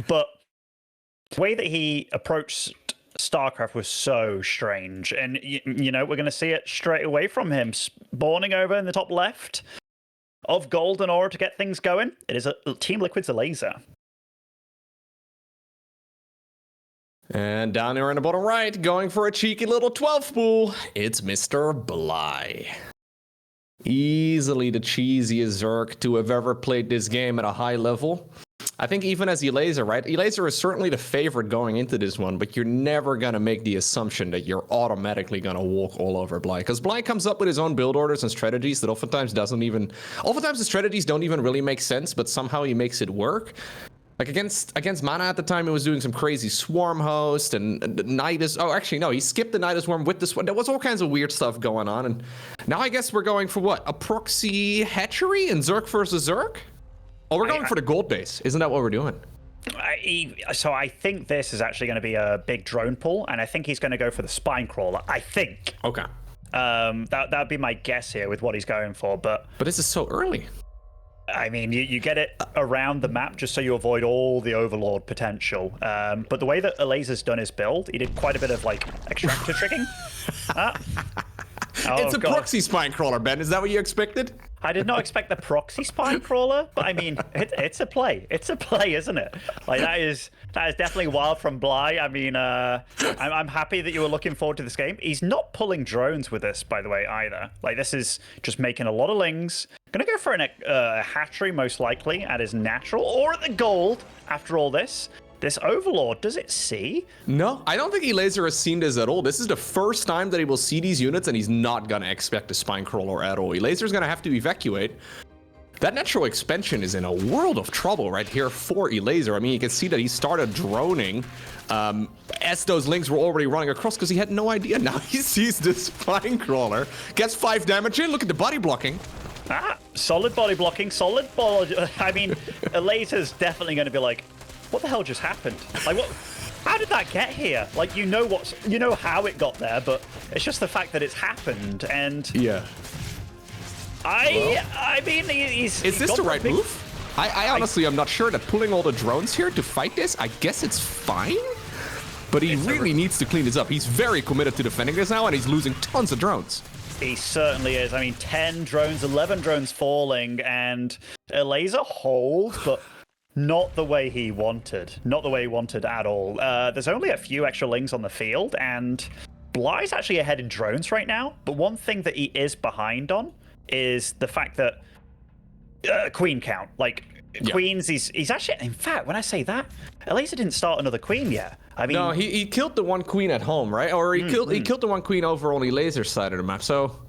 But the way that he approached StarCraft was so strange. And, you know, we're going to see it straight away from him. Spawning over in the top left of gold in order to get things going. It is Team Liquid's Elazer. And down here in the bottom right, going for a cheeky little 12 spool, it's Mr. Bly. Easily the cheesiest Zerg to have ever played this game at a high level. I think even as Elazer, right? Elazer is certainly the favorite going into this one, but you're never going to make the assumption that you're automatically going to walk all over Bly. Because Bly comes up with his own build orders and strategies that oftentimes the strategies don't even really make sense, but somehow he makes it work. Like against Mana at the time, he was doing some crazy Swarm Host and Nidus. Oh, actually, no, he skipped the Nidus Swarm with this one. There was all kinds of weird stuff going on. And now I guess we're going for what? A proxy hatchery and Zerg versus Zerg? Oh, we're going for the gold base. Isn't that what we're doing? So I think this is actually going to be a big drone pull, and I think he's going to go for the spine crawler. I think. Okay. That'd be my guess here with what he's going for, but this is so early. I mean, you get it around the map just so you avoid all the Overlord potential. But the way that Elazer's done his build, he did quite a bit of like extractor tricking. It's a proxy spine crawler, Ben. Is that what you expected? I did not expect the proxy spine crawler, but I mean, it's a play. It's a play, isn't it? Like that is definitely wild from Bly. I mean, I'm happy that you were looking forward to this game. He's not pulling drones with this, by the way, either. Like this is just making a lot of lings. Gonna go for a hatchery most likely at his natural or at the gold after all this. This Overlord, does it see? No, I don't think Elazer has seen this at all. This is the first time that he will see these units, and he's not going to expect a spine crawler at all. Elazer's going to have to evacuate. That natural expansion is in a world of trouble right here for Elazer. I mean, you can see that he started droning as those links were already running across because he had no idea. Now he sees the spine crawler, gets 5 damage in. Look at the body blocking. Solid body blocking, solid body. I mean, Elazer's definitely going to be like, what the hell just happened? Like, what? How did that get here? Like, you know how it got there, but it's just the fact that it's happened. And yeah, I mean, is this the right move? I honestly am not sure that pulling all the drones here to fight this. I guess it's fine, but he really needs to clean this up. He's very committed to defending this now, and he's losing tons of drones. He certainly is. I mean, 10 drones, 11 drones falling, and Elazer holds, but not the way he wanted. Not the way he wanted at all. There's only a few extra lings on the field, and Bly's actually ahead in drones right now. But one thing that he is behind on is the fact that queen count. Like, queens, he's actually... In fact, when I say that, Elazer didn't start another queen yet. I mean... No, he killed the one queen at home, right? Or he killed the one queen over on the Elazer side of the map. So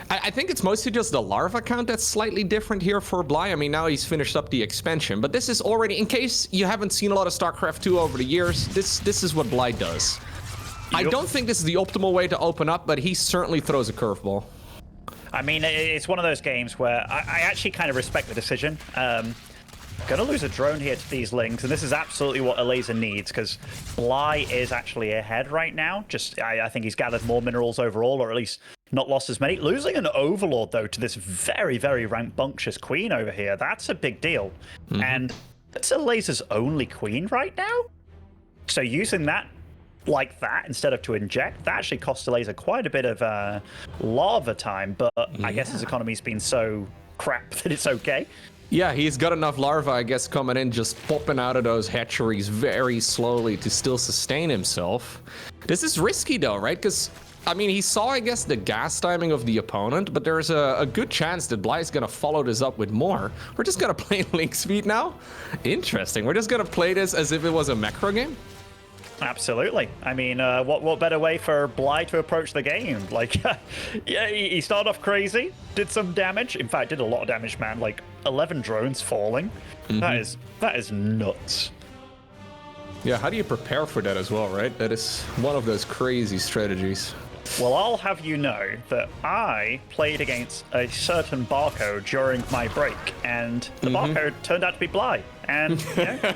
I think it's mostly just the larva count that's slightly different here for Bly. I mean, now he's finished up the expansion, but this is already, in case you haven't seen a lot of StarCraft 2 over the years, this is what Bly does. I don't think this is the optimal way to open up, but he certainly throws a curveball. I mean, it's one of those games where I actually kind of respect the decision. Gonna lose a drone here to these lings, and this is absolutely what Elazer needs, because Bly is actually ahead right now. I think he's gathered more minerals overall, or at least not lost as many. Losing an Overlord, though, to this very, very rambunctious queen over here, that's a big deal. And it's Elazer's only queen right now. So using that like that instead of to inject, that actually cost Elazer quite a bit of lava time, but I guess his economy's been so crap that it's okay. Yeah, he's got enough larvae, I guess, coming in, just popping out of those hatcheries very slowly to still sustain himself. This is risky, though, right? Because, I mean, he saw, I guess, the gas timing of the opponent, but there's a good chance that Bly's going to follow this up with more. We're just going to play link speed now? Interesting. We're just going to play this as if it was a macro game? Absolutely. I mean, what better way for Bly to approach the game? Like, yeah, he started off crazy, did some damage. In fact, did a lot of damage, man. Like 11 drones falling. That is nuts. Yeah, how do you prepare for that as well, right? That is one of those crazy strategies. Well, I'll have you know that I played against a certain barcode during my break, and the barcode turned out to be Bly. And, you know,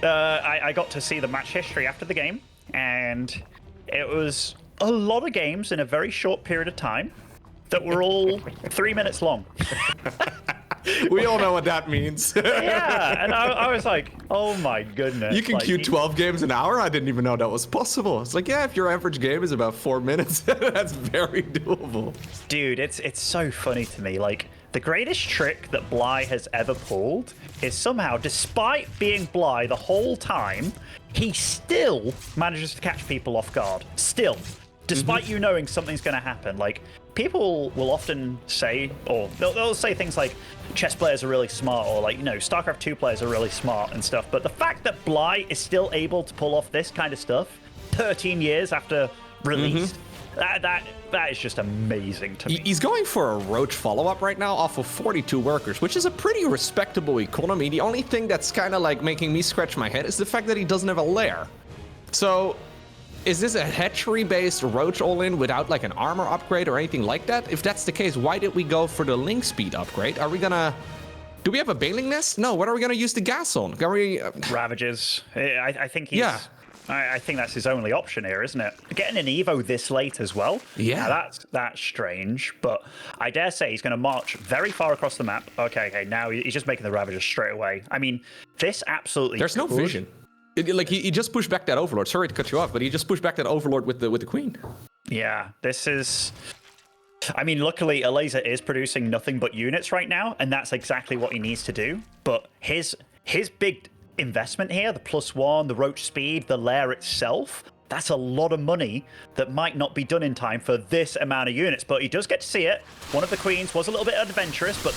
I got to see the match history after the game, and it was a lot of games in a very short period of time that were all 3 minutes long. We all know what that means. Yeah, and I was like, oh my goodness. You can like, queue 12 games an hour? I didn't even know that was possible. It's like, yeah, if your average game is about 4 minutes, that's very doable. Dude, it's so funny to me. Like, the greatest trick that Bly has ever pulled is somehow, despite being Bly the whole time, he still manages to catch people off guard. Still. Despite you knowing something's going to happen. Like, people will often say, or they'll say things like, chess players are really smart, or like, you know, StarCraft 2 players are really smart and stuff. But the fact that Bly is still able to pull off this kind of stuff 13 years after release, that is just amazing to me. He's going for a Roach follow-up right now off of 42 workers, which is a pretty respectable economy. The only thing that's kind of like making me scratch my head is the fact that he doesn't have a lair. So, is this a hatchery-based Roach all-in without like an armor upgrade or anything like that? If that's the case, why did we go for the link speed upgrade? Are we gonna... Do we have a Bailing Nest? No, what are we gonna use the gas on? Can we... Ravages. I think he's... Yeah. I think that's his only option here, isn't it? Getting an Evo this late as well. Yeah. Now that's strange, but I dare say he's going to march very far across the map. Okay, now he's just making the Ravagers straight away. I mean, this absolutely... There's no vision. Like, he just pushed back that Overlord. Sorry to cut you off, but he just pushed back that Overlord with the Queen. Yeah, this is... I mean, luckily, Elazer is producing nothing but units right now, and that's exactly what he needs to do. But his big investment here, the +1, the Roach speed, the lair itself, that's a lot of money that might not be done in time for this amount of units. But he does get to see it. One of the Queens was a little bit adventurous, but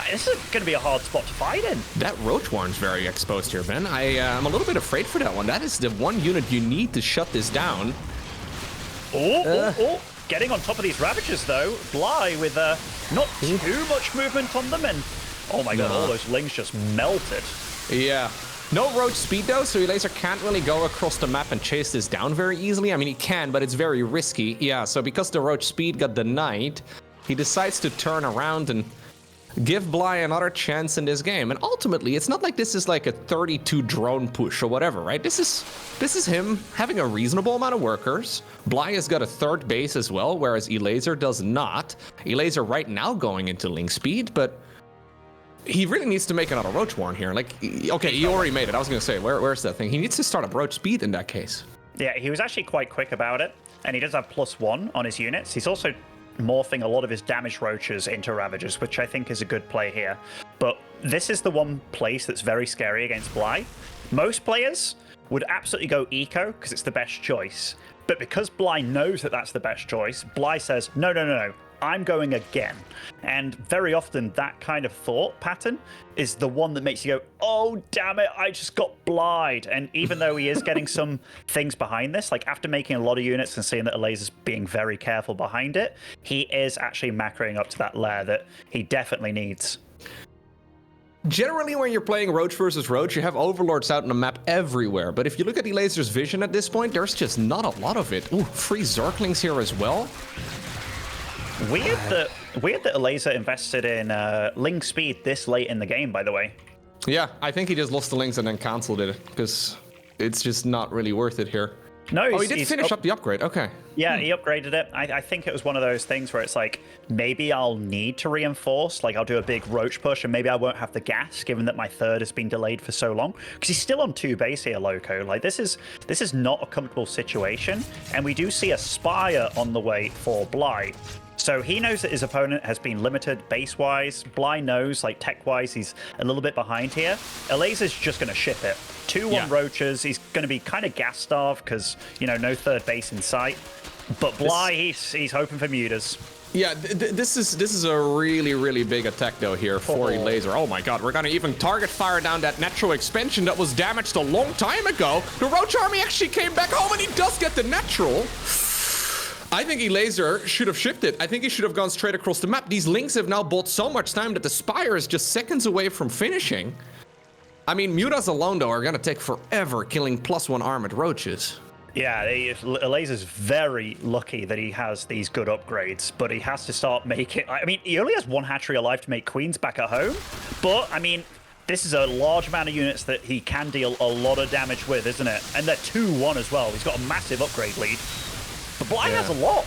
this is going to be a hard spot to fight in. That Roach Warren's very exposed here, Ben. I'm a little bit afraid for that one. That is the one unit you need to shut this down. Oh. Getting on top of these Ravagers, though. Bly with not too much movement on them. And oh my god, all those Lings just melted. Yeah. No Roach speed, though, so Elazer can't really go across the map and chase this down very easily. I mean, he can, but it's very risky. Yeah, so because the Roach speed got denied, he decides to turn around and give Bly another chance in this game. And ultimately, it's not like this is like a 32 drone push or whatever, right? This is him having a reasonable amount of workers. Bly has got a third base as well, whereas Elazer does not. Elazer right now going into link speed, but he really needs to make another Roach Warren here. Like, okay, he already made it. I was going to say, where's that thing? He needs to start a Roach speed in that case. Yeah, he was actually quite quick about it, and he does have +1 on his units. He's also morphing a lot of his damaged Roaches into Ravagers, which I think is a good play here. But this is the one place that's very scary against Bly. Most players would absolutely go Eco because it's the best choice. But because Bly knows that that's the best choice, Bly says, no, I'm going again. And very often that kind of thought pattern is the one that makes you go, oh, damn it, I just got Blied. And even though he is getting some things behind this, like after making a lot of units and seeing that Elazer's being very careful behind it, he is actually macroing up to that lair that he definitely needs. Generally, when you're playing Roach versus Roach, you have Overlords out on the map everywhere. But if you look at Elazer's vision at this point, there's just not a lot of it. Ooh, free Zerglings here as well. Weird that Elazer invested in Ling speed this late in the game, by the way. Yeah, I think he just lost the Lings and then cancelled it, because it's just not really worth it here. No, he did finish up the upgrade. Okay. Yeah, he upgraded it. I think it was one of those things where it's like, maybe I'll need to reinforce. Like, I'll do a big Roach push, and maybe I won't have the gas, given that my third has been delayed for so long. Because he's still on 2 base here, Loco. Like, this is not a comfortable situation. And we do see a Spire on the way for Bly. So he knows that his opponent has been limited base-wise. Bly knows, like, tech-wise, he's a little bit behind here. Elazer's just going to ship it. 2-1 Roaches. He's going to be kind of gas-starved because, you know, no third base in sight. But Bly, he's hoping for mutas. Yeah, this is a really, really big attack, though, here for Elazer. Oh, my God. We're going to even target fire down that natural expansion that was damaged a long time ago. The Roach army actually came back home, and he does get the natural. I think Elazer should have shipped it. I think he should have gone straight across the map. These Lings have now bought so much time that the Spire is just seconds away from finishing. I mean, mutas alone, though, are going to take forever killing +1 armored Roaches. Yeah, Elazer's very lucky that he has these good upgrades, but he has to start making... I mean, he only has 1 hatchery alive to make Queens back at home, but, I mean, this is a large amount of units that he can deal a lot of damage with, isn't it? And they're 2-1 as well. He's got a massive upgrade lead. But Bly has a lot.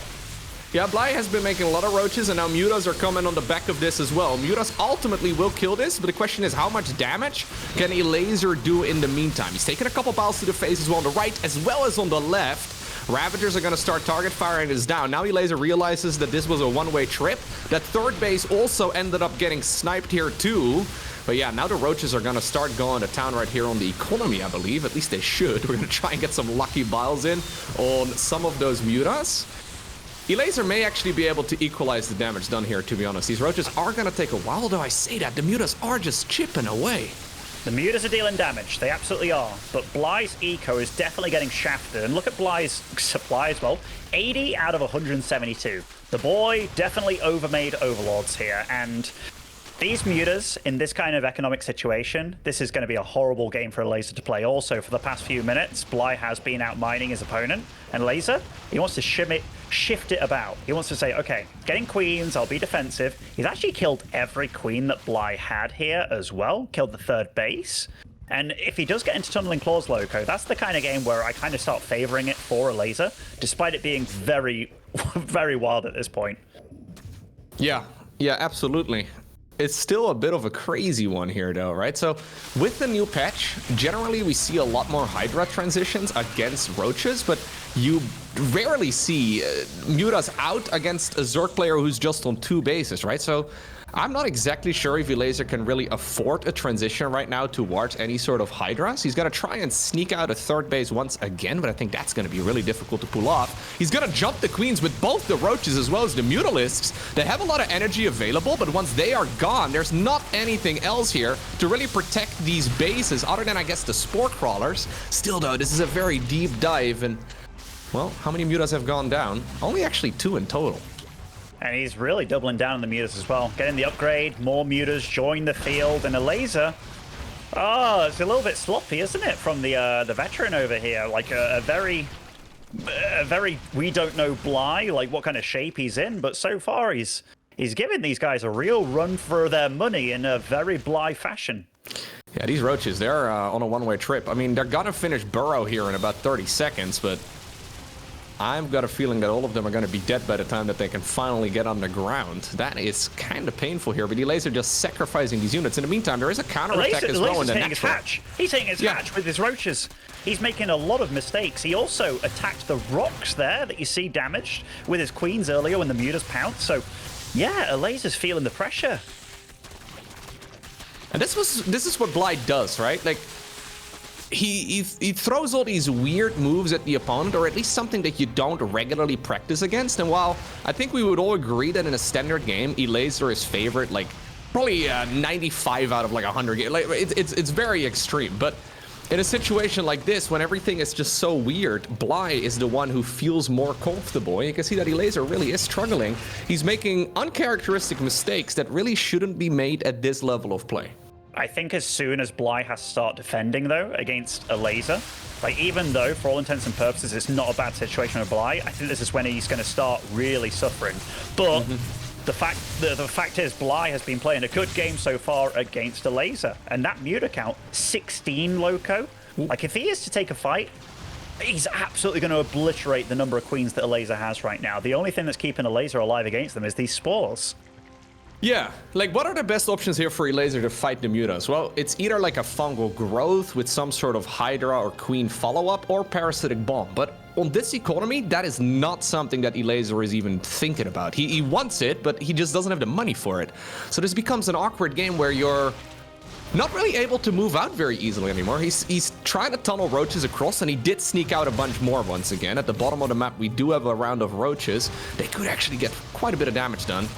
Yeah, Bly has been making a lot of roaches, and now Mutas are coming on the back of this as well. Mutas ultimately will kill this, but the question is how much damage can Elazer do in the meantime? He's taking a couple balls to the face as well on the right as well as on the left. Ravagers are going to start target firing this down. Now Elazer realizes that this was a one-way trip. That third base also ended up getting sniped here too. But yeah, now the roaches are going to start going to town right here on the economy, I believe. At least they should. We're going to try and get some lucky biles in on some of those Mutas. Elazer may actually be able to equalize the damage done here, to be honest. These roaches are going to take a while, though I say that. The Mutas are just chipping away. The Mutas are dealing damage. They absolutely are. But Bly's eco is definitely getting shafted. And look at Bly's supply as well. 80 out of 172. The boy definitely overmade overlords here. And these Mutas, in this kind of economic situation, this is going to be a horrible game for Elazer to play. Also, for the past few minutes, Bly has been out mining his opponent. And Elazer, he wants to shift it about. He wants to say, okay, getting queens, I'll be defensive. He's actually killed every queen that Bly had here as well. Killed the third base. And if he does get into Tunneling Claws Loco, that's the kind of game where I kind of start favoring it for Elazer, despite it being very, very wild at this point. Yeah, absolutely. It's still a bit of a crazy one here, though, right? So with the new patch, generally we see a lot more Hydra transitions against roaches, but you rarely see Mutas out against a Zerg player who's just on 2 bases, right? So I'm not exactly sure if Elazer can really afford a transition right now towards any sort of Hydras. He's going to try and sneak out a third base once again, but I think that's going to be really difficult to pull off. He's going to jump the queens with both the roaches as well as the Mutalisks. They have a lot of energy available, but once they are gone, there's not anything else here to really protect these bases other than, I guess, the Spore Crawlers. Still, though, this is a very deep dive, and, well, how many Mutas have gone down? Only actually 2 in total. And he's really doubling down on the Mutas as well. Getting the upgrade, more Mutas join the field, and Elazer, it's a little bit sloppy, isn't it, from the veteran over here? Like a very we don't know Bly, like what kind of shape he's in, but so far he's giving these guys a real run for their money in a very Bly fashion. Yeah, these roaches, they're on a one-way trip. I mean, they're gonna finish Burrow here in about 30 seconds, but I've got a feeling that all of them are going to be dead by the time that they can finally get on the ground. That is kind of painful here, but Elazer just sacrificing these units. In the meantime, there is a counterattack as well in the next one. He's hitting his hatch with his roaches. He's making a lot of mistakes. He also attacked the rocks there that you see damaged with his queens earlier when the Mutas pounced. So, yeah, Elazer's feeling the pressure. And this is what Bly does, right? Like, he throws all these weird moves at the opponent, or at least something that you don't regularly practice against. And while I think we would all agree that in a standard game, Elazer is favorite, like probably 95 out of like 100. Like, it's very extreme. But in a situation like this, when everything is just so weird, Bly is the one who feels more comfortable. And you can see that Elazer really is struggling. He's making uncharacteristic mistakes that really shouldn't be made at this level of play. I think as soon as Bly has to start defending, though, against Elazer, like, even though, for all intents and purposes, it's not a bad situation with Bly, I think this is when he's going to start really suffering. But the fact is, Bly has been playing a good game so far against Elazer, and that Muta count, 16 Loco. Like, if he is to take a fight, he's absolutely going to obliterate the number of queens that Elazer has right now. The only thing that's keeping Elazer alive against them is these spores. Yeah, like, what are the best options here for Elazer to fight the Mutas? Well, it's either like a fungal growth with some sort of Hydra or Queen follow-up, or Parasitic Bomb. But on this economy, that is not something that Elazer is even thinking about. He wants it, but he just doesn't have the money for it. So this becomes an awkward game where you're not really able to move out very easily anymore. He's trying to tunnel roaches across, and he did sneak out a bunch more once again. At the bottom of the map, we do have a round of roaches. They could actually get quite a bit of damage done.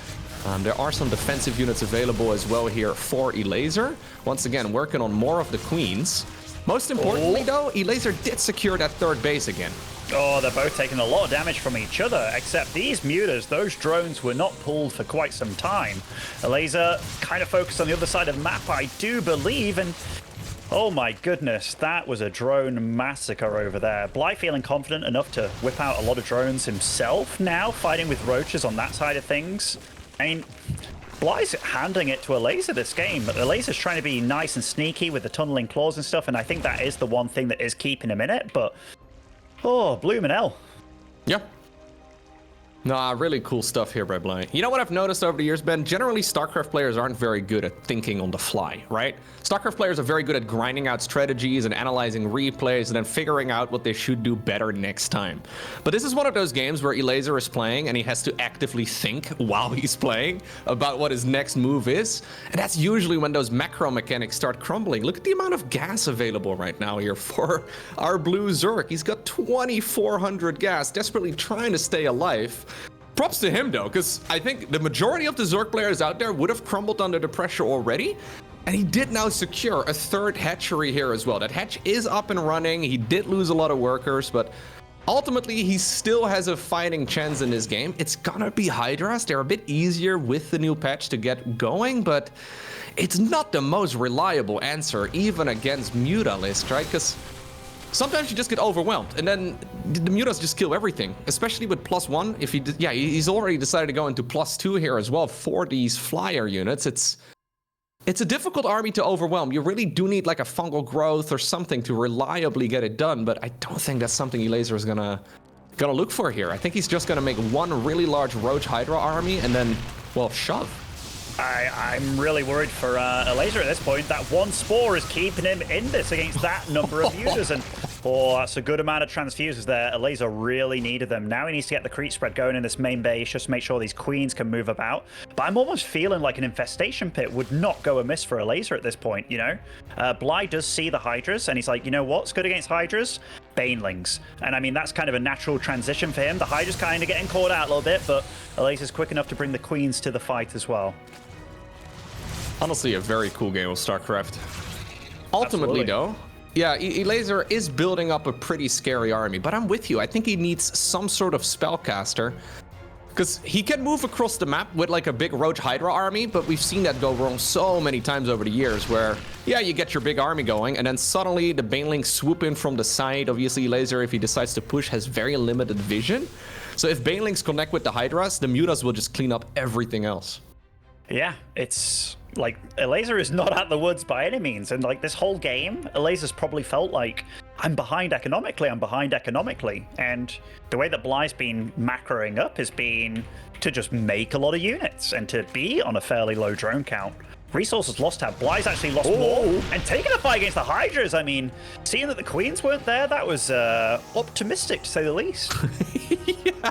There are some defensive units available as well here for Elazer. Once again, working on more of the queens. Most importantly, though, Elazer did secure that third base again. Oh, they're both taking a lot of damage from each other, except these Mutas, those drones were not pulled for quite some time. Elazer kind of focused on the other side of the map, I do believe, and oh my goodness, that was a drone massacre over there. Bly feeling confident enough to whip out a lot of drones himself now, fighting with roaches on that side of things. I mean, Bly's handing it to Elazer this game. Elazer's trying to be nice and sneaky with the tunneling claws and stuff, and I think that is the one thing that is keeping him in it, but oh, bloomin' hell. Yeah. Nah, really cool stuff here by Bly. You know what I've noticed over the years, Ben? Generally, StarCraft players aren't very good at thinking on the fly, right? StarCraft players are very good at grinding out strategies and analyzing replays and then figuring out what they should do better next time. But this is one of those games where Elazer is playing and he has to actively think while he's playing about what his next move is. And that's usually when those macro mechanics start crumbling. Look at the amount of gas available right now here for our blue Zerg. He's got 2,400 gas, desperately trying to stay alive. Props to him, though, because I think the majority of the Zerg players out there would have crumbled under the pressure already. And he did now secure a third hatchery here as well. That hatch is up and running. He did lose a lot of workers, but ultimately, he still has a fighting chance in this game. It's gonna be Hydras. They're a bit easier with the new patch to get going, but it's not the most reliable answer, even against Mutalisk, right? Because sometimes you just get overwhelmed, and then the Mutas just kill everything, especially with +1. If he, yeah, he's already decided to go into +2 here as well for these flyer units. It's a difficult army to overwhelm. You really do need like a fungal growth or something to reliably get it done, but I don't think that's something Elazer is gonna look for here. I think he's just gonna make one really large Roach Hydra army and then, well, shove. I'm really worried for Elazer at this point. That one spore is keeping him in this against that number of users. And oh, that's a good amount of transfuses there. Elazer really needed them. Now he needs to get the creep spread going in this main base just to make sure these queens can move about. But I'm almost feeling like an infestation pit would not go amiss for Elazer at this point, you know? Bly does see the Hydras, and he's like, you know what's good against Hydras? Banelings. And I mean, that's kind of a natural transition for him. The Hydra's kind of getting caught out a little bit, but Elazer's quick enough to bring the queens to the fight as well. Honestly, a very cool game of StarCraft. Ultimately, Absolutely. though, yeah, Elazer is building up a pretty scary army, but I'm with you. I think he needs some sort of spellcaster, because he can move across the map with like a big Roach Hydra army, but we've seen that go wrong so many times over the years where, yeah, you get your big army going, and then suddenly the Banelings swoop in from the side. Obviously, Elazer, if he decides to push, has very limited vision. So if Banelings connect with the Hydras, the Mutas will just clean up everything else. Yeah, it's like Elazer is not at the woods by any means, and like this whole game, Elazer's probably felt like I'm behind economically, and the way that Bly's been macroing up has been to just make a lot of units and to be on a fairly low drone count. Resources lost have. Bly's actually lost more and taken a fight against the Hydras. I mean, seeing that the queens weren't there, that was optimistic to say the least. Yeah,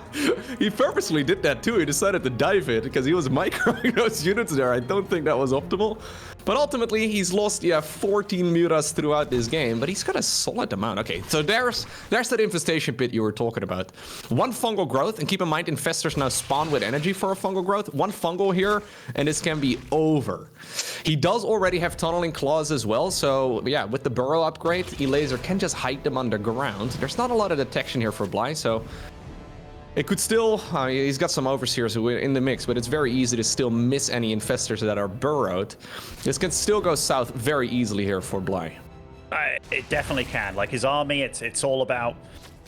he purposely did that too. He decided to dive in because he was microing those units there. I don't think that was optimal. But ultimately, he's lost, yeah, 14 Mutas throughout this game, but he's got a solid amount. Okay, so there's that infestation pit you were talking about. One fungal growth, and keep in mind, infestors now spawn with energy for a fungal growth. One fungal here, and this can be over. He does already have tunneling claws as well, so yeah, with the burrow upgrade, Elazer can just hide them underground. There's not a lot of detection here for Bly, so it could still, he's got some overseers in the mix, but it's very easy to still miss any infestors that are burrowed. This can still go south very easily here for Bly. It definitely can. Like his army, it's all about,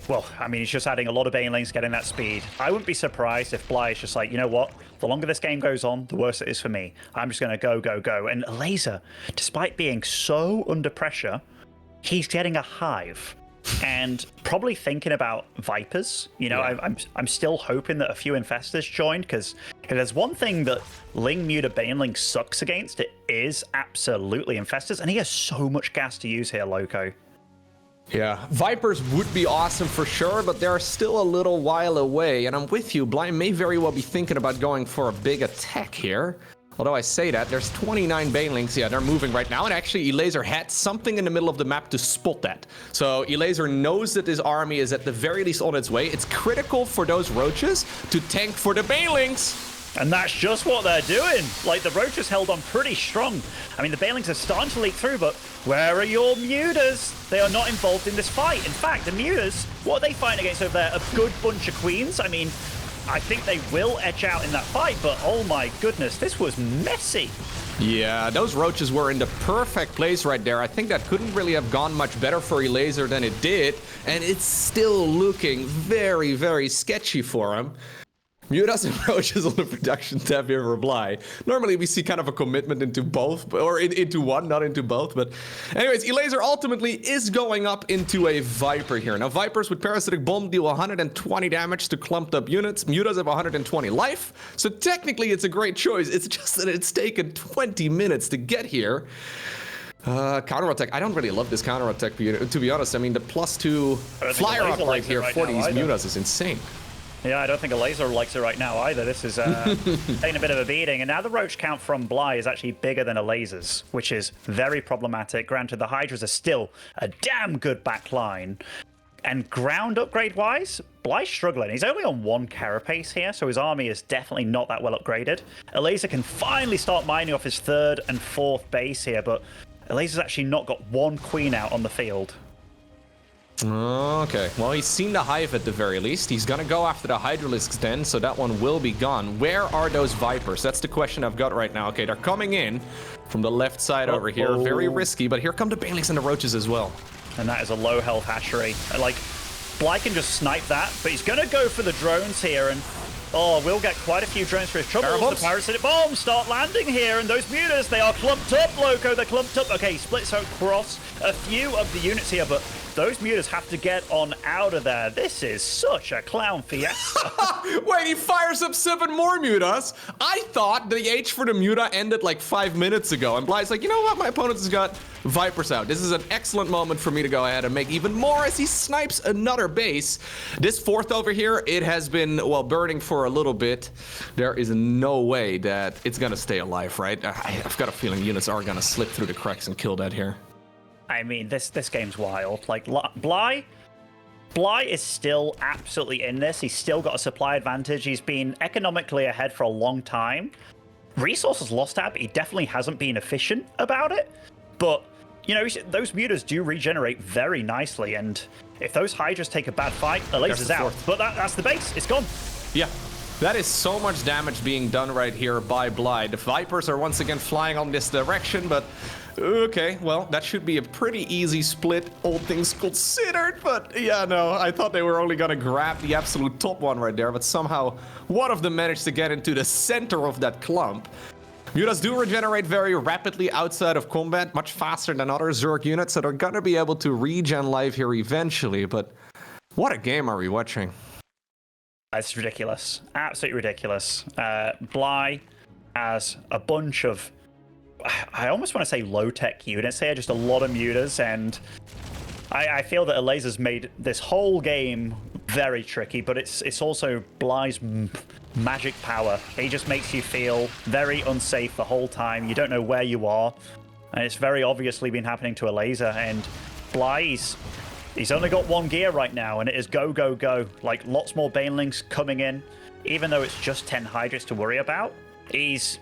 well, I mean, he's just adding a lot of Banelings, getting that speed. I wouldn't be surprised if Bly is just like, you know what? The longer this game goes on, the worse it is for me. I'm just going to go, go, go. And Elazer, despite being so under pressure, he's getting a hive. And probably thinking about Vipers, you know, yeah. I'm still hoping that a few infestors joined, because if there's one thing that Ling Muta Baneling sucks against, it is absolutely infestors, and he has so much gas to use here, Loco. Yeah, Vipers would be awesome for sure, but they're still a little while away, and I'm with you. Bly may very well be thinking about going for a big attack here. Although I say that, there's 29 Banelings. Yeah, they're moving right now. And actually, Elazer had something in the middle of the map to spot that. So Elazer knows that his army is at the very least on its way. It's critical for those Roaches to tank for the Banelings. And that's just what they're doing. Like, the Roaches held on pretty strong. I mean, the Banelings are starting to leak through, but where are your Mutas? They are not involved in this fight. In fact, the Mutas, what are they fighting against over there? A good bunch of Queens? I mean, I think they will edge out in that fight, but oh my goodness, this was messy. Yeah, those Roaches were in the perfect place right there. I think that couldn't really have gone much better for Elazer than it did, and it's still looking very, very sketchy for him. Mutas and Roaches on the production tab here for Bly. Normally we see kind of a commitment into both, or into one, not into both. But anyways, Elazer ultimately is going up into a Viper here. Now Vipers with Parasitic Bomb deal 120 damage to clumped up units. Mutas have 120 life. So technically it's a great choice. It's just that it's taken 20 minutes to get here. Counterattack. I don't really love this counterattack, to be honest. I mean, the +2 flyer upgrade here for these Mutas is insane. Yeah, I don't think Elazer likes it right now either. This is taking a bit of a beating. And now the roach count from Bly is actually bigger than Elazer's, which is very problematic. Granted, the Hydras are still a damn good backline. And ground upgrade-wise, Bly's struggling. He's only on 1 carapace here, so his army is definitely not that well upgraded. Elazer can finally start mining off his 3rd and 4th base here, but Elazer's actually not got 1 queen out on the field. Okay, well, he's seen the Hive at the very least. He's gonna go after the Hydralisks then, so that one will be gone. Where are those Vipers? That's the question I've got right now. Okay, they're coming in from the left side over here. Very risky, but here come the Banelings and the Roaches as well. And that is a low health hatchery. Like, Bly can just snipe that, but he's gonna go for the drones here, and we'll get quite a few drones for his trouble. The parasitic bombs start landing here, and those Mutas, they are clumped up, Loco. They're clumped up. Okay, he splits across a few of the units here, but those Mutas have to get on out of there. This is such a clown fiesta. Wait, he fires up 7 more Mutas? I thought the H for the Muta ended like 5 minutes ago, and Bly's like, you know what? My opponent has got Vipers out. This is an excellent moment for me to go ahead and make even more as he snipes another base. This 4th over here, it has been, well, burning for a little bit. There is no way that it's gonna stay alive, right? I've got a feeling units are gonna slip through the cracks and kill that here. I mean, this game's wild. Like, Bly is still absolutely in this. He's still got a supply advantage. He's been economically ahead for a long time. Resources lost tab, he definitely hasn't been efficient about it. But, you know, those Mutas do regenerate very nicely. And if those Hydras take a bad fight, Elazer's out. But that's the base. It's gone. Yeah. That is so much damage being done right here by Bly. The Vipers are once again flying on this direction, but okay, well, that should be a pretty easy split, all things considered. But yeah, no, I thought they were only gonna grab the absolute top one right there, but somehow one of them managed to get into the center of that clump. Mutas do regenerate very rapidly outside of combat, much faster than other Zerg units, so they're gonna be able to regen life here eventually, but what a game are we watching? It's ridiculous. Absolutely ridiculous. Bly has a bunch of, I almost want to say low-tech units here, just a lot of Mutas, and I feel that Elazer's made this whole game very tricky, but it's also Bly's magic power. He just makes you feel very unsafe the whole time. You don't know where you are, and it's very obviously been happening to Elazer, and Bly, he's only got 1 gear right now, and it is go, go, go. Like, lots more Banelings coming in. Even though it's just 10 Hydras to worry about, he's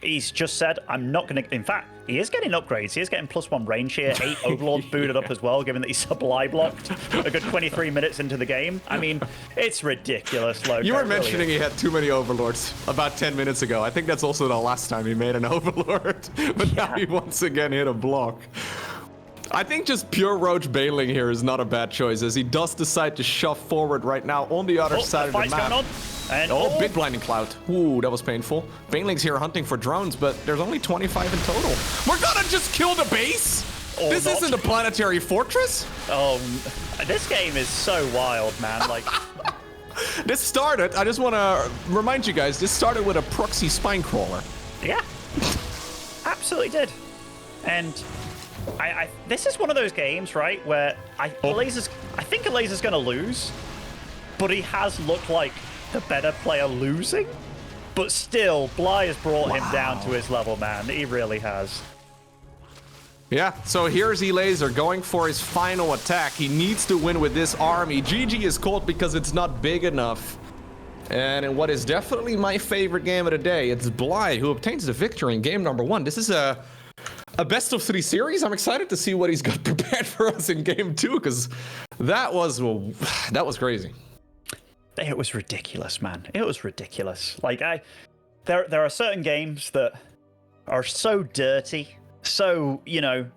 just said, I'm not going to... In fact, he is getting upgrades. He is getting +1 range here. 8 Overlords booted up as well, given that he's supply blocked a good 23 minutes into the game. I mean, it's ridiculous, Loco. You were mentioning he had too many Overlords about 10 minutes ago. I think that's also the last time he made an Overlord. But now he once again hit a block. I think just pure Roach Baneling here is not a bad choice, as he does decide to shove forward right now on the other side of the map. Going on. And big blinding cloud. Ooh, that was painful. Baneling's here hunting for drones, but there's only 25 in total. We're gonna just kill the base? This isn't a planetary fortress? This game is so wild, man. Like, this started, I just want to remind you guys, this started with a proxy spine crawler. Yeah, absolutely did. And this is one of those games, right, where I think Elazer's going to lose, but he has looked like the better player losing. But still, Bly has brought him down to his level, man. He really has. Yeah, so here's Elazer going for his final attack. He needs to win with this army. GG is called because it's not big enough. And in what is definitely my favorite game of the day, it's Bly who obtains the victory in game number 1. This is a best of 3 series. I'm excited to see what he's got prepared for us in game 2, because that was crazy. It was ridiculous, man. It was ridiculous. Like, there are certain games that are so dirty, so, you know,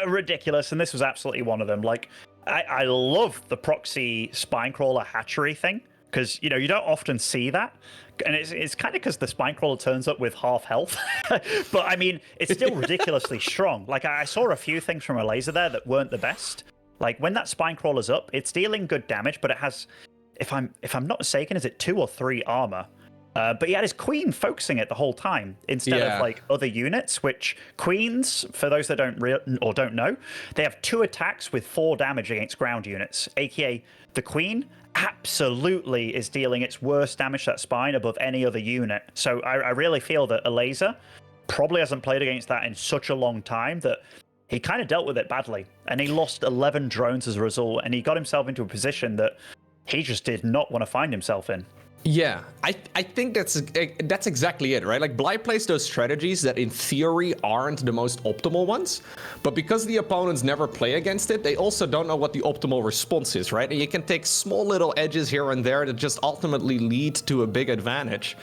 ridiculous, and this was absolutely one of them. Like, I love the proxy spine crawler hatchery thing. because you don't often see that, and it's kind of because the Spinecrawler turns up with half health. But I mean, it's still ridiculously strong. Like I saw a few things from Elazer there that weren't the best. Like when that Spinecrawler's up, it's dealing good damage, but it has, if I'm not mistaken, is it 2 or 3 armor? But he had his queen focusing it the whole time instead of like other units, which queens, for those that don't know, they have 2 attacks with 4 damage against ground units, aka the queen absolutely is dealing its worst damage to that spine above any other unit. So I really feel that Elazer probably hasn't played against that in such a long time that he kind of dealt with it badly, and he lost 11 drones as a result, and he got himself into a position that he just did not want to find himself in. Yeah, I think that's exactly it, right? Like Bly plays those strategies that in theory aren't the most optimal ones, but because the opponents never play against it, they also don't know what the optimal response is, right? And you can take small little edges here and there that just ultimately lead to a big advantage.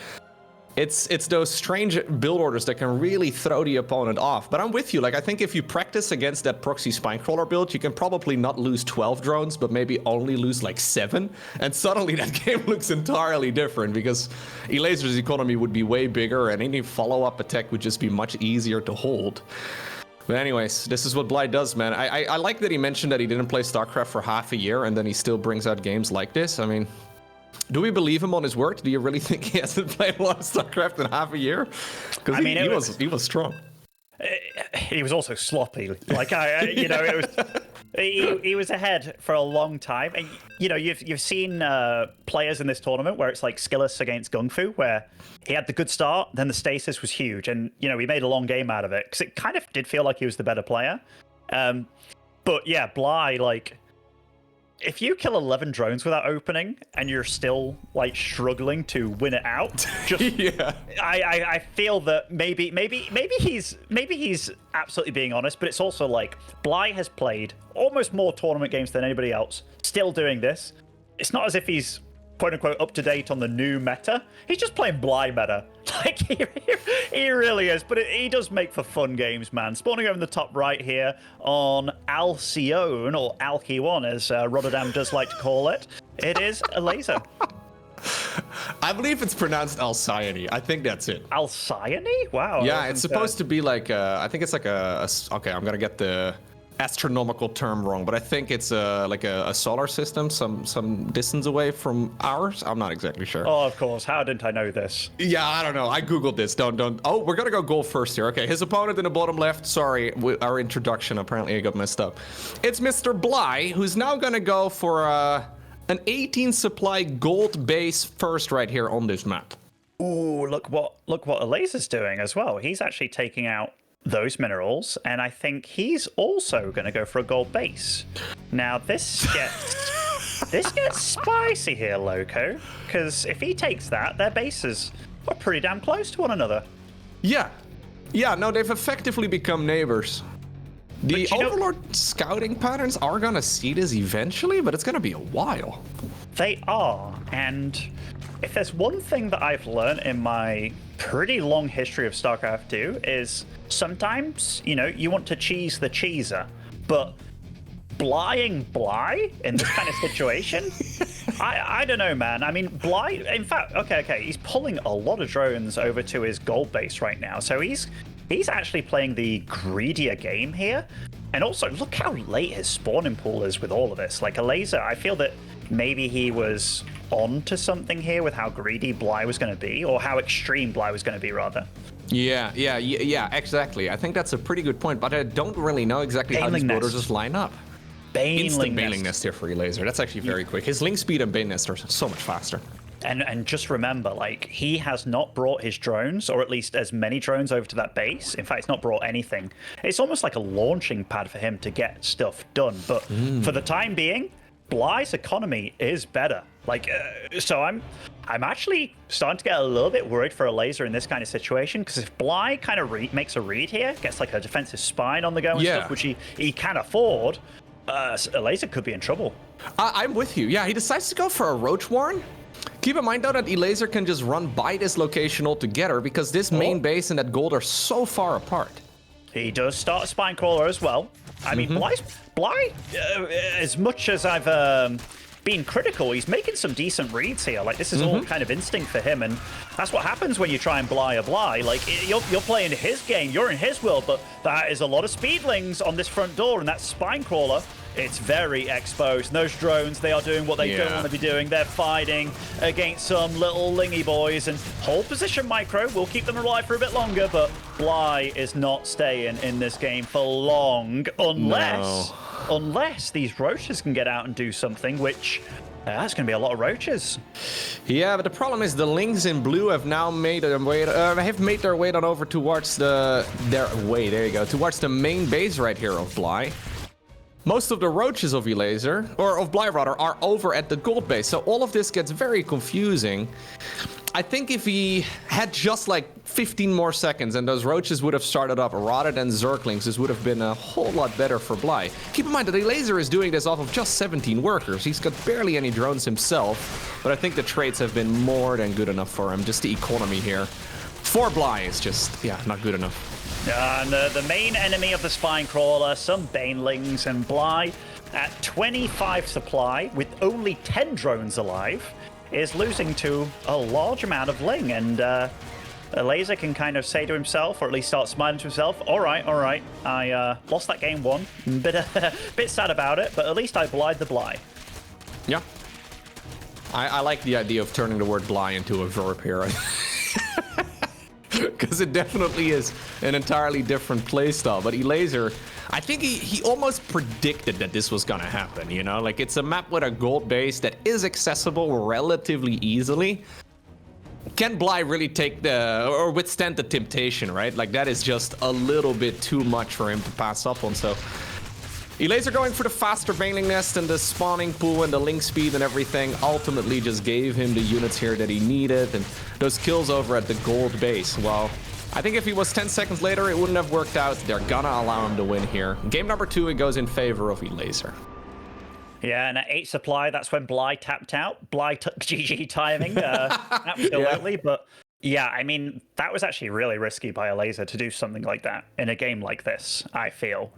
It's those strange build orders that can really throw the opponent off. But I'm with you. Like, I think if you practice against that proxy Spinecrawler build, you can probably not lose 12 drones, but maybe only lose like 7. And suddenly that game looks entirely different because Elazer's economy would be way bigger and any follow-up attack would just be much easier to hold. But anyways, this is what Bly does, man. I like that he mentioned that he didn't play StarCraft for half a year and then he still brings out games like this. I mean, do we believe him on his word? Do you really think he hasn't played a lot of StarCraft in half a year? Because he was strong. He was also sloppy. Like he was ahead for a long time. And you've seen players in this tournament where it's like Skillus against Gung Fu, where he had the good start, then the stasis was huge, and he made a long game out of it because it kind of did feel like he was the better player. But yeah, Bly, like, if you kill 11 drones without opening and you're still like struggling to win it out, just I feel that maybe he's absolutely being honest, but it's also like Bly has played almost more tournament games than anybody else, still doing this. It's not as if he's quote unquote up to date on the new meta. He's just playing Bly meta. Like he really is, but he does make for fun games, man. Spawning over in the top right here on Alcyone, or Alky1 as Rotterdam does like to call it. It is Elazer. I believe it's pronounced Alcyone. I think that's it. Alcyone? Wow. Yeah, it's supposed to be like I think it's like okay, I'm gonna get the astronomical term wrong, but I think it's like a solar system, some distance away from ours. I'm not exactly sure. Oh, of course. How didn't I know this? Yeah, I don't know. I googled this. Don't. Oh, we're gonna go gold first here. Okay, his opponent in the bottom left. Sorry, our introduction apparently got messed up. It's Mr. Bly, who's now gonna go for an 18 supply gold base first right here on this map. Ooh, look what Elazer's doing as well. He's actually taking out those minerals, and I think he's also going to go for a gold base. Now this gets spicy here, Loco, because if he takes that, their bases are pretty damn close to one another. Yeah, no, they've effectively become neighbors. The Overlord scouting patterns are going to see this eventually, but it's going to be a while. They are, and if there's one thing that I've learned in my pretty long history of StarCraft 2 is sometimes, you want to cheese the cheeser, but Blying Bly in this kind of situation, I don't know, man. I mean, Bly, in fact, okay, he's pulling a lot of drones over to his gold base right now, so he's actually playing the greedier game here. And also, look how late his spawning pool is with all of this. Like, Elazer, I feel that maybe he was on to something here with how greedy Bly was going to be, or how extreme Bly was going to be, rather. Yeah, exactly. I think that's a pretty good point, but I don't really know exactly how these borders just line up. Instant Baneling Nest here for Elazer. That's actually very quick. His Link Speed and Bane Nest are so much faster. And just remember, like, he has not brought his drones, or at least as many drones, over to that base. In fact, he's not brought anything. It's almost like a launching pad for him to get stuff done. But for the time being, Bly's economy is better. Like, so I'm actually starting to get a little bit worried for Elazer in this kind of situation, because if Bly kind of makes a read here, gets like a defensive spine on the go and stuff, which he can afford, Elazer could be in trouble. I'm with you. Yeah, he decides to go for a Roach Warren. Keep in mind, though, that Elazer can just run by this location altogether because this main base and that gold are so far apart. He does start a Spinecrawler as well. I mean, Bly, as much as I've being critical. He's making some decent reads here. Like, this is all kind of instinct for him, and that's what happens when you try and Bly a Bly. Like, you're playing his game, you're in his world, but that is a lot of speedlings on this front door, and that spine crawler, it's very exposed. And those drones, they are doing what they don't want to be doing. They're fighting against some little lingy boys, and hold position micro will keep them alive for a bit longer, but Bly is not staying in this game for long unless these roaches can get out and do something, which that's going to be a lot of roaches. Yeah, but the problem is the Lings in blue have now made their way on over towards towards the main base right here of Bly. Most of the roaches of Elazer, or of Bly rather, are over at the gold base, so all of this gets very confusing. I think if he had just like 15 more seconds and those roaches would have started up rather than Zerglings, this would have been a whole lot better for Bly. Keep in mind that Elazer is doing this off of just 17 workers. He's got barely any drones himself, but I think the trades have been more than good enough for him. Just the economy here for Bly is just, not good enough. And the main enemy of the spine crawler, some Banelings, and Bly at 25 supply with only 10 drones alive, is losing to a large amount of Ling. And Elazer can kind of say to himself, or at least start smiling to himself, all right, I lost that game one. Bit sad about it, but at least I Bly'd the Bly. Yeah. I like the idea of turning the word Bly into a verb here. Because it definitely is an entirely different playstyle. But Elazer, I think he almost predicted that this was gonna happen, you know? Like, it's a map with a gold base that is accessible relatively easily. Can Bly really take or withstand the temptation, right? Like, that is just a little bit too much for him to pass up on, so... Elazer going for the faster Baneling Nest and the spawning pool and the link speed and everything ultimately just gave him the units here that he needed, and those kills over at the gold base. Well, I think if he was 10 seconds later, it wouldn't have worked out. They're gonna allow him to win here. Game number 2, it goes in favor of Elazer. Yeah, and at 8 supply, that's when Bly tapped out. Bly GG timing, absolutely, but... Yeah, I mean, that was actually really risky by Elazer to do something like that in a game like this, I feel.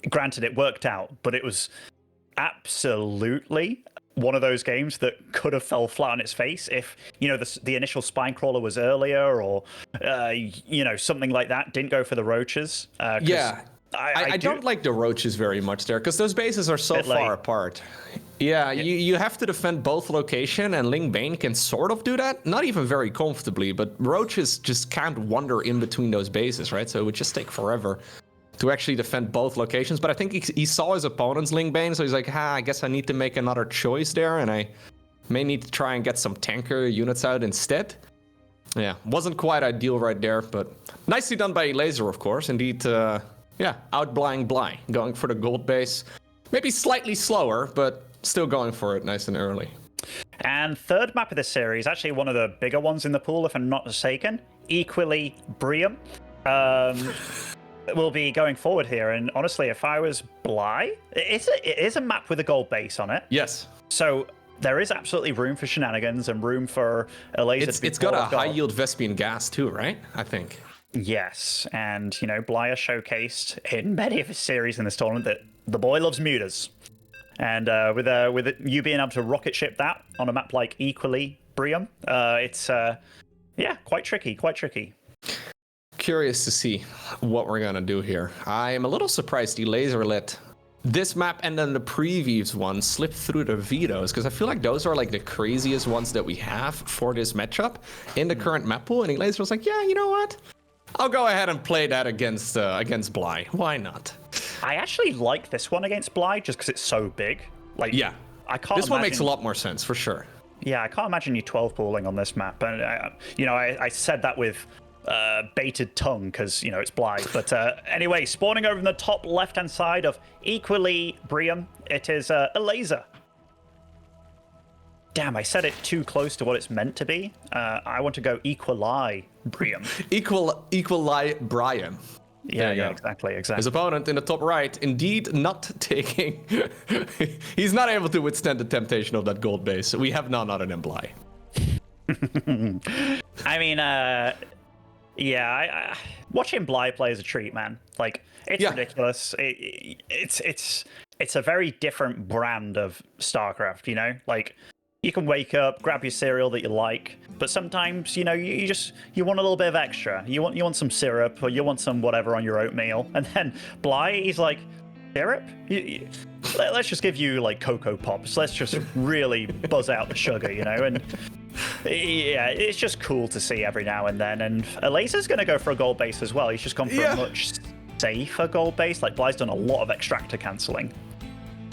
Granted, it worked out, but it was absolutely one of those games that could have fell flat on its face if, you know, the initial spine crawler was earlier, or, you know, something like that. Didn't go for the roaches. Yeah. I don't like the roaches very much there, because those bases are so far apart. Yeah, you have to defend both location, and Ling Bane can sort of do that. Not even very comfortably, but roaches just can't wander in between those bases, right? So it would just take forever to actually defend both locations. But I think he saw his opponent's Ling Bane, so he's like, I guess I need to make another choice there, and I may need to try and get some tanker units out instead. Yeah, wasn't quite ideal right there, but nicely done by Elazer, of course. Indeed, out-Blying Bly, going for the gold base. Maybe slightly slower, but still going for it nice and early. And third map of this series, actually one of the bigger ones in the pool, if I'm not mistaken, equally Brium, will be going forward here. And honestly, if I was Bly, it is a map with a gold base on it. Yes. So there is absolutely room for shenanigans and room for Elazer to be It's got a high-yield Vespian gas too, right? I think. Yes, and, you know, Bly has showcased in many of his series in this tournament that the boy loves mutas. And with you being able to rocket ship that on a map like equally Brium, it's, quite tricky. Curious to see what we're gonna do here. I am a little surprised Elazer let this map and then the previous one slip through the vetoes, because I feel like those are like the craziest ones that we have for this matchup in the current map pool, and Elazer was like, yeah, you know what? I'll go ahead and play that against Bly. Why not? I actually like this one against Bly just because it's so big. Like, yeah, I can't. This one makes a lot more sense for sure. Yeah, I can't imagine you 12 pooling on this map. And I said that with bated tongue because it's Bly. But anyway, spawning over in the top left-hand side of equally Brium, it is Elazer. Damn, I said it too close to what it's meant to be. I want to go equali Brium. Equali Brium. Yeah, exactly. His opponent in the top right, indeed not taking... He's not able to withstand the temptation of that gold base. We have none other than Bly. I mean, Yeah, watching Bly play is a treat, man. Like, it's ridiculous. It's a very different brand of StarCraft, you know? Like, you can wake up, grab your cereal that you like, but sometimes, you know, you want a little bit of extra. You want some syrup, or you want some whatever on your oatmeal. And then Bly, he's like, syrup? Let's just give you like Cocoa Pops. Let's just really buzz out the sugar, you know? And yeah, it's just cool to see every now and then. And Elazer's going to go for a gold base as well. He's just gone for a much safer gold base. Like, Bly's done a lot of extractor cancelling.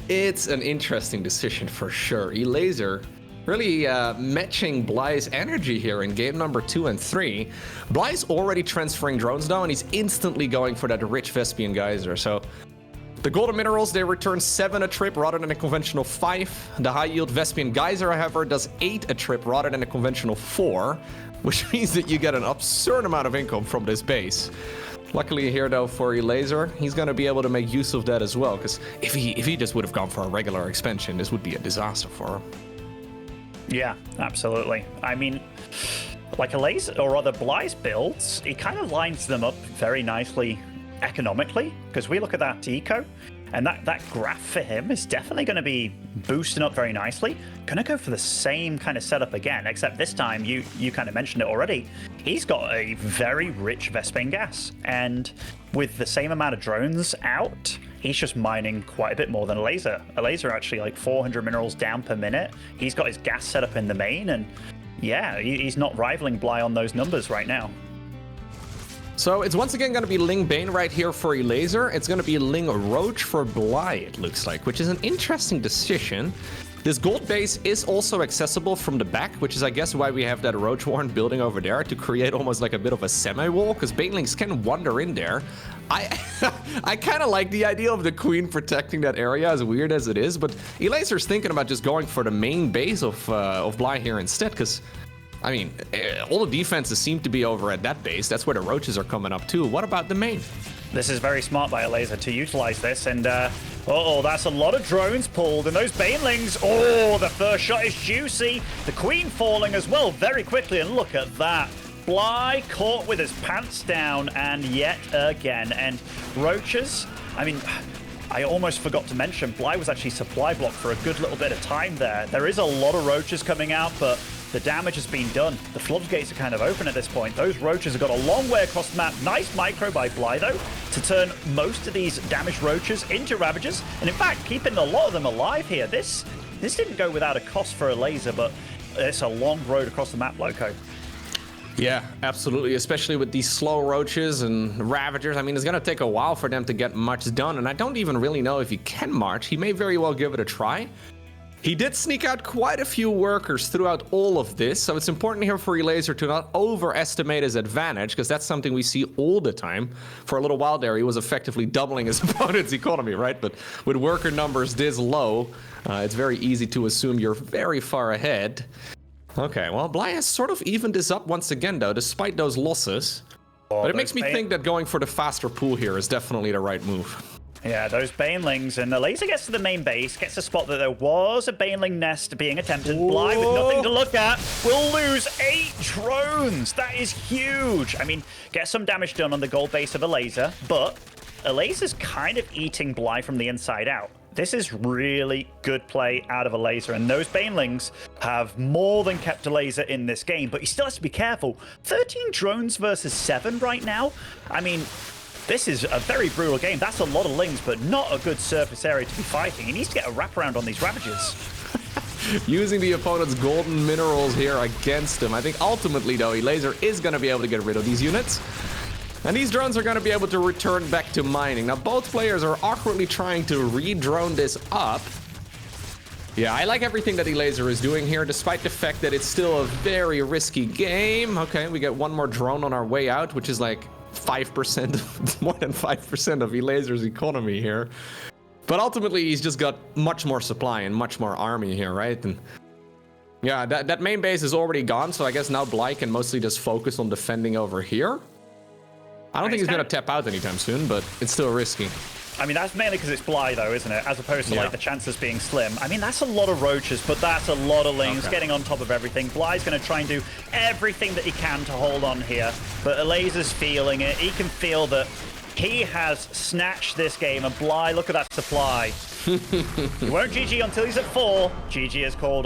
It's an interesting decision for sure. Elazer really matching Bly's energy here in game number 2 and 3. Bly's already transferring drones now, and he's instantly going for that rich Vespian Geyser. So the golden minerals, they return 7 a trip rather than a conventional 5. The high yield Vespian Geyser, however, does 8 a trip rather than a conventional 4, which means that you get an absurd amount of income from this base. Luckily here though for Elazer, he's going to be able to make use of that as well, because if he just would have gone for a regular expansion, this would be a disaster for him. Yeah, absolutely. I mean, like Elazer, or rather Bly's builds, he kind of lines them up very nicely economically, because we look at that eco, and that graph for him is definitely going to be boosting up very nicely. Going to go for the same kind of setup again, except this time, you kind of mentioned it already, he's got a very rich Vespian gas, and with the same amount of drones out, he's just mining quite a bit more than Elazer. Elazer actually like 400 minerals down per minute. He's got his gas set up in the main, and yeah, he's not rivaling Bly on those numbers right now. So it's once again going to be Ling Bane right here for Elazer. It's going to be Ling Roach for Bly, it looks like, which is an interesting decision. This gold base is also accessible from the back, which is, I guess, why we have that Roach Warren building over there to create almost like a bit of a semi-wall, because Banelings can wander in there. I kind of like the idea of the Queen protecting that area, as weird as it is, but Elazer's thinking about just going for the main base of Bly here instead, because I mean, all the defenses seem to be over at that base. That's where the roaches are coming up too. What about the main? This is very smart by Elazer to utilize this, and oh, that's a lot of drones pulled, and those Banelings, oh, the first shot is juicy. The Queen falling as well very quickly, and look at that. Bly caught with his pants down, and yet again, and roaches, I mean, I almost forgot to mention, Bly was actually supply blocked for a good little bit of time there. There is a lot of roaches coming out, but the damage has been done. The floodgates are kind of open at this point. Those roaches have got a long way across the map. Nice micro by Bly, though, to turn most of these damaged roaches into Ravagers. And in fact, keeping a lot of them alive here. This didn't go without a cost for Elazer, but it's a long road across the map, Loco. Yeah, absolutely, especially with these slow roaches and Ravagers. I mean, it's going to take a while for them to get much done, and I don't even really know if he can march. He may very well give it a try. He did sneak out quite a few workers throughout all of this, so it's important here for Elazer to not overestimate his advantage, because that's something we see all the time. For a little while there, he was effectively doubling his opponent's economy, right? But with worker numbers this low, it's very easy to assume you're very far ahead. Okay, well, Bly has sort of evened this up once again, though, despite those losses. But it makes me think that going for the faster pool here is definitely the right move. Yeah, those Banelings, and Elazer gets to the main base, gets a spot that there was a Baneling nest being attempted. Whoa. Bly with nothing to look at will lose 8 drones. That is huge. I mean, get some damage done on the gold base of Elazer, but Elazer's kind of eating Bly from the inside out. This is really good play out of Elazer, and those Banelings have more than kept Elazer in this game, but he still has to be careful. 13 drones versus 7 right now. I mean, this is a very brutal game. That's a lot of Lings, but not a good surface area to be fighting. He needs to get a wraparound on these Ravagers. Using the opponent's golden minerals here against him. I think ultimately, though, Elazer is going to be able to get rid of these units. And these drones are going to be able to return back to mining. Now, both players are awkwardly trying to re-drone this up. Yeah, I like everything that Elazer is doing here, despite the fact that it's still a very risky game. Okay, we get one more drone on our way out, which is like 5%, more than 5% of Elazer's economy here. But ultimately, he's just got much more supply and much more army here, right? And yeah, that main base is already gone, so I guess now Bly can mostly just focus on defending over here. I don't think he's going to tap out anytime soon, but it's still risky. I mean, that's mainly because it's Bly, though, isn't it? As opposed to, like, the chances being slim. I mean, that's a lot of roaches, but that's a lot of lings getting on top of everything. Bly's going to try and do everything that he can to hold on here, but Elazer's feeling it. He can feel that he has snatched this game, and Bly, look at that supply. He won't GG until he's at 4. GG is called.